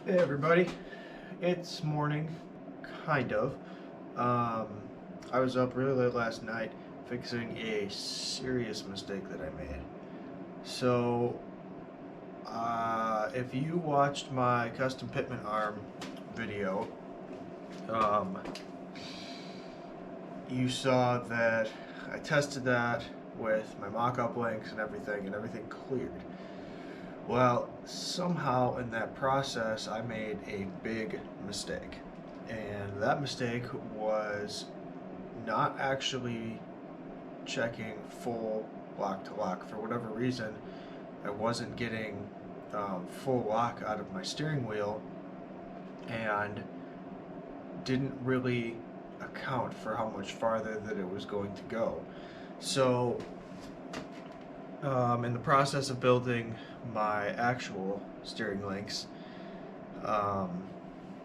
Hey everybody, it's morning, kind of. I was up really late last night fixing a serious mistake that I made. So, if you watched my custom pitman arm video, um, you saw that I tested that with my mock-up links and everything cleared. Well, somehow in that process, I made a big mistake. And that mistake was not actually checking full lock to lock. For whatever reason, I wasn't getting full lock out of my steering wheel and didn't really account for how much farther that it was going to go. So, in the process of building my actual steering links, um,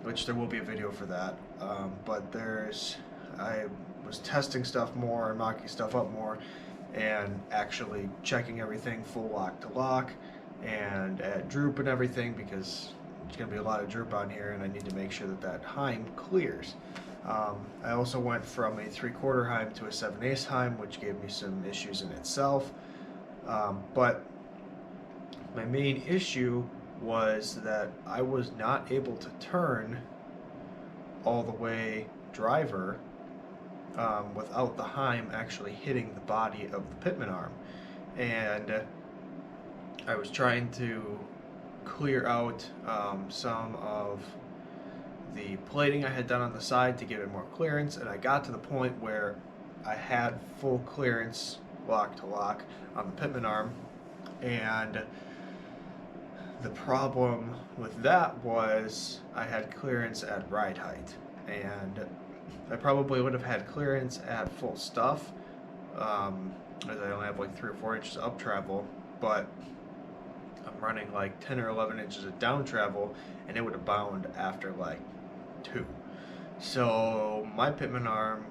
which there will be a video for that, but I was testing stuff more and mocking stuff up more and actually checking everything full lock to lock and at droop and everything, because there's going to be a lot of droop on here and I need to make sure that that Heim clears. I also went from a 3/4 Heim to a 7/8 Heim, which gave me some issues in itself. But my main issue was that I was not able to turn all the way driver without the Heim actually hitting the body of the pitman arm. And I was trying to clear out some of the plating I had done on the side to give it more clearance, and I got to the point where I had full clearance lock to lock on the pitman arm, and the problem with that was I had clearance at ride height, and I probably would have had clearance at full stuff, as I only have like 3 or 4 inches up travel, but I'm running like 10 or 11 inches of down travel, and it would have bound after like 2. So my pitman arm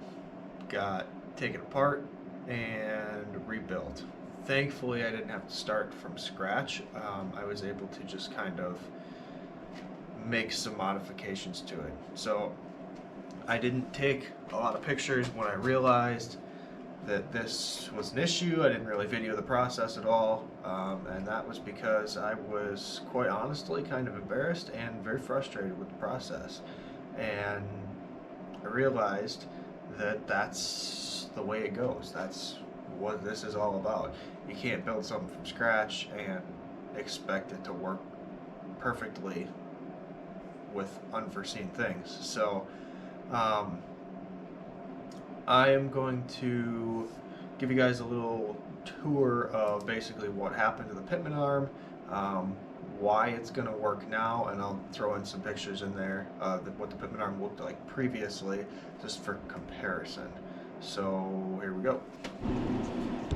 got taken apart and rebuilt. Thankfully, I didn't have to start from scratch. I was able to just kind of make some modifications to it. So I didn't take a lot of pictures when I realized that this was an issue. I didn't really video the process at all, and that was because I was quite honestly kind of embarrassed and very frustrated with the process. And I realized that that's the way it goes. That's what this is all about. You can't build something from scratch and expect it to work perfectly with unforeseen things. So I am going to give you guys a little tour of basically what happened to the pitman arm, why it's going to work now, and I'll throw in some pictures in there what the pitman arm looked like previously, just for comparison. So here we go.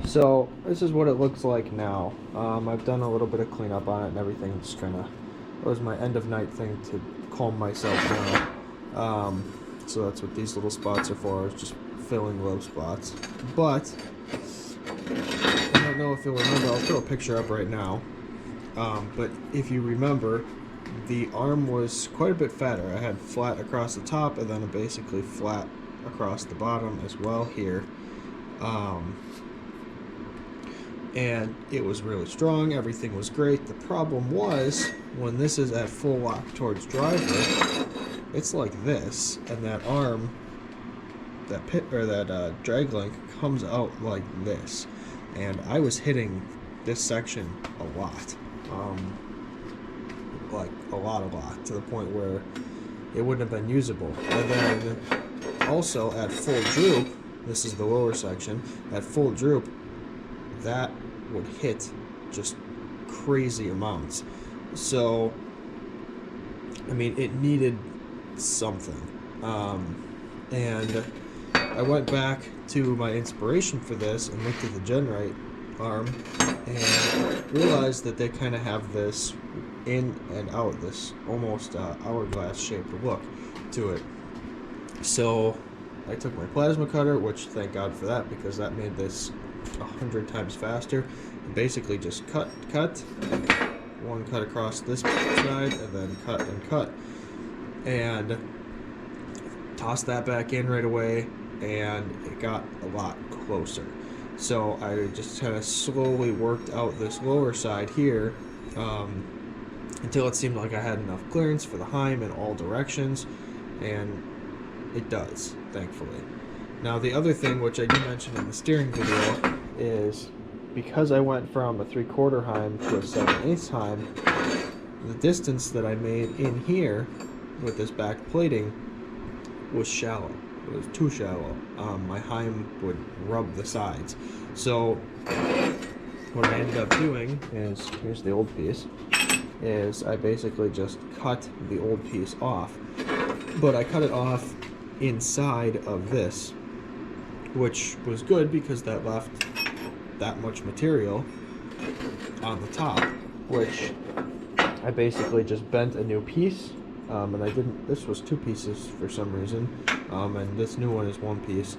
So this is what it looks like now. I've done a little bit of cleanup on it and everything. Just kind of, it was my end of night thing to calm myself down. So that's what these little spots are for. It's just filling low spots. But I don't know if you'll remember. I'll throw a picture up right now. But if you remember, the arm was quite a bit fatter. I had flat across the top and then basically flat across the bottom as well here. And it was really strong. Everything was great. The problem was when this is at full lock towards driver, it's like this, and that arm, that drag link comes out like this, and I was hitting this section a lot, like a lot, to the point where it wouldn't have been usable. And then also at full droop, this is the lower section, at full droop, that would hit just crazy amounts. So, I mean, it needed something. And I went back to my inspiration for this and looked at the Genrite arm and realized that they kind of have this in and out, this almost hourglass shaped look to it. So I took my plasma cutter, which thank God for that, because that made this 100 times faster, and basically just cut, one cut across this side, and then cut and cut. And tossed that back in right away, and it got a lot closer. So I just kind of slowly worked out this lower side here until it seemed like I had enough clearance for the heim in all directions, and it does, thankfully. Now the other thing, which I did mention in the steering video, is because I went from a 3/4 heim to a 7/8 heim, the distance that I made in here with this back plating was shallow. It was too shallow. My heim would rub the sides. So what I ended up doing is, here's the old piece, is I basically just cut the old piece off. But I cut it off inside of this, which was good because that left that much material on the top, which I basically just bent a new piece, and I didn't, this was 2 pieces for some reason, and this new one is 1 piece.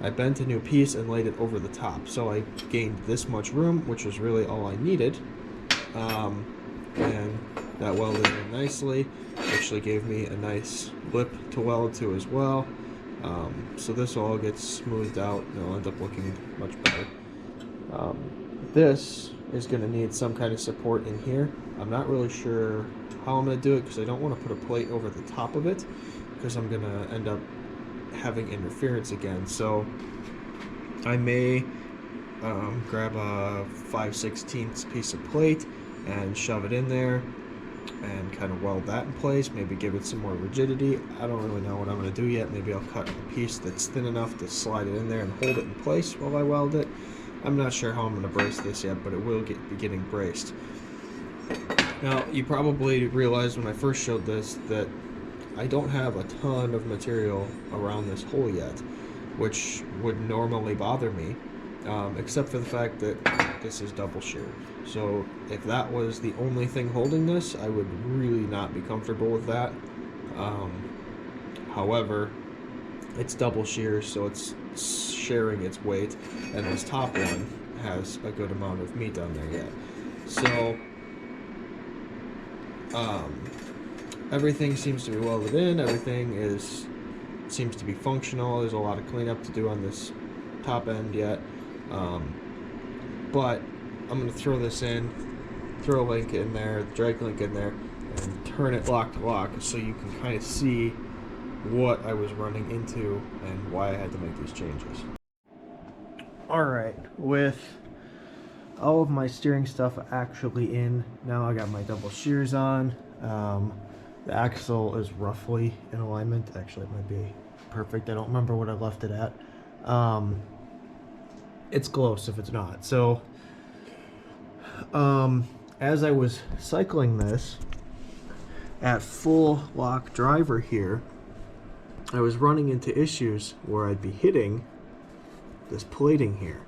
I bent a new piece and laid it over the top, so I gained this much room, which was really all I needed, and that welded in nicely. Actually gave me a nice lip to weld to as well. So this all gets smoothed out and it'll end up looking much better. This is going to need some kind of support in here. I'm not really sure how I'm going to do it because I don't want to put a plate over the top of it because I'm going to end up having interference again. So I may grab a 5/16 piece of plate and shove it in there and kind of weld that in place, maybe give it some more rigidity. I don't really know what I'm going to do yet. Maybe I'll cut a piece that's thin enough to slide it in there and hold it in place while I weld it. I'm not sure how I'm going to brace this yet, but it will be getting braced. Now, you probably realized when I first showed this that I don't have a ton of material around this hole yet, which would normally bother me, except for the fact that this is double shear. So if that was the only thing holding this, I would really not be comfortable with that. However, it's double shear, so it's sharing its weight, and this top one has a good amount of meat on there yet. So everything seems to be welded in. Everything seems to be functional. There's a lot of cleanup to do on this top end yet, but I'm going to throw this in, throw a link in there, drag link in there, and turn it lock to lock so you can kind of see what I was running into and why I had to make these changes. Alright, with all of my steering stuff actually in, now I got my double shears on. The axle is roughly in alignment. Actually, it might be perfect. I don't remember what I left it at. It's close if it's not. So as I was cycling this at full lock driver here, I was running into issues where I'd be hitting this plating here,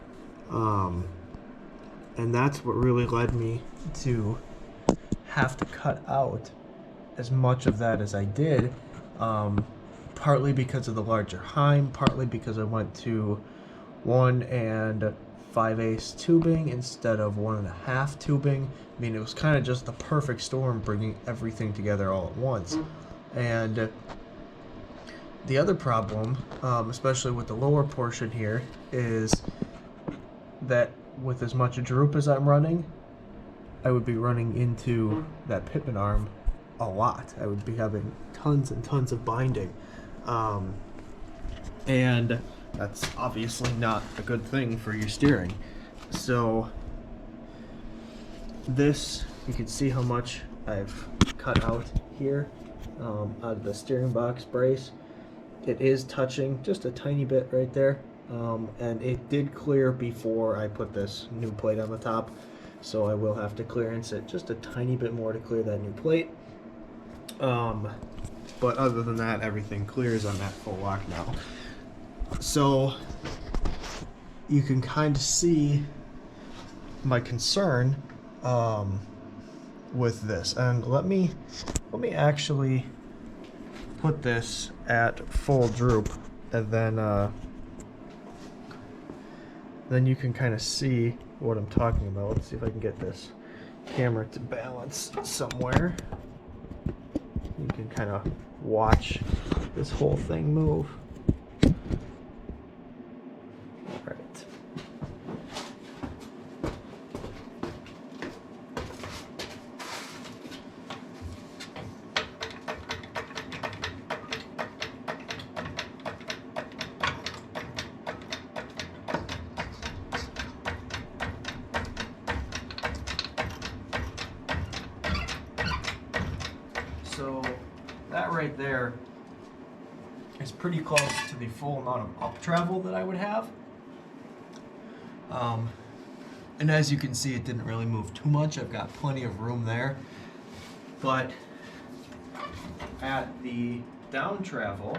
and that's what really led me to have to cut out as much of that as I did, partly because of the larger heim, partly because I went to 1 5/8 tubing instead of 1 1/2 tubing. I mean, it was kind of just the perfect storm, bringing everything together all at once. And the other problem, especially with the lower portion here, is that with as much droop as I'm running, I would be running into that pitman arm a lot. I would be having tons and tons of binding. And that's obviously not a good thing for your steering. So this, you can see how much I've cut out here out of the steering box brace. It is touching just a tiny bit right there, and it did clear before I put this new plate on the top, so I will have to clearance it just a tiny bit more to clear that new plate. But other than that, everything clears on that full lock now. So you can kind of see my concern with this, and let me actually put this at full droop, and then you can kind of see what I'm talking about. Let's see if I can get this camera to balance somewhere. You can kind of watch this whole thing move. All right. So that right there is pretty close to the full amount of up travel that I would have. And as you can see, it didn't really move too much. I've got plenty of room there. But at the down travel,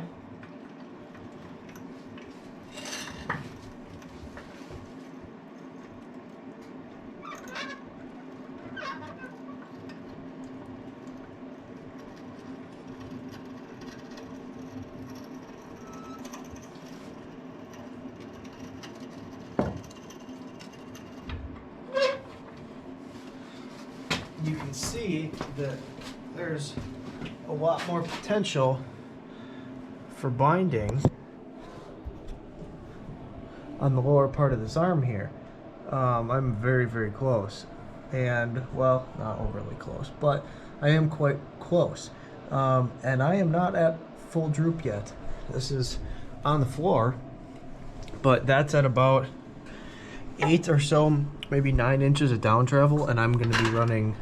you can see that there's a lot more potential for binding on the lower part of this arm here. I'm very, very close, and well, not overly close, but I am quite close. And I am not at full droop yet. This is on the floor, but that's at about 8 or so, maybe 9 inches of down travel, and I'm going to be running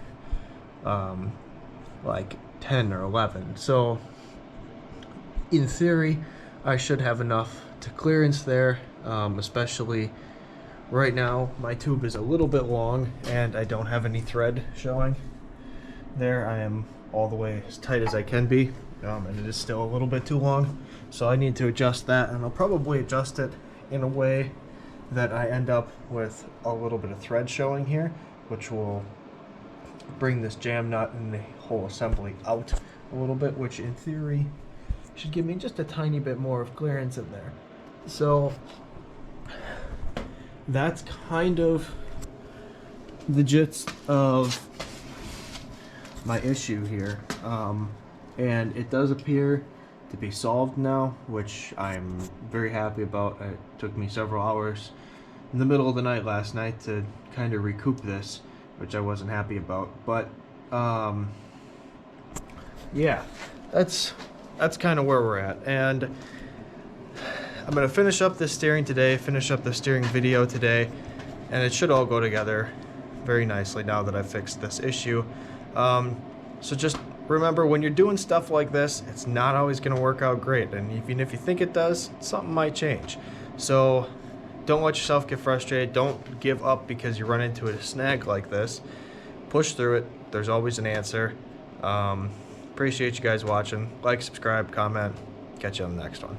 like 10 or 11. So in theory, I should have enough to clearance there, especially right now. My tube is a little bit long and I don't have any thread showing there. I am all the way as tight as I can be, and it is still a little bit too long. So I need to adjust that, and I'll probably adjust it in a way that I end up with a little bit of thread showing here, which will bring this jam nut and the whole assembly out a little bit, which in theory should give me just a tiny bit more of clearance in there. So that's kind of the gist of my issue here, and it does appear to be solved now, which I'm very happy about. It took me several hours in the middle of the night last night to kind of recoup this, which I wasn't happy about. But yeah, that's kind of where we're at, and I'm gonna finish up this steering today, finish up the steering video today, and it should all go together very nicely now that I've fixed this issue. So just remember, when you're doing stuff like this, it's not always gonna work out great, and even if you think it does, something might change. So don't let yourself get frustrated. Don't give up because you run into a snag like this. Push through it. There's always an answer. Appreciate you guys watching. Like, subscribe, comment. Catch you on the next one.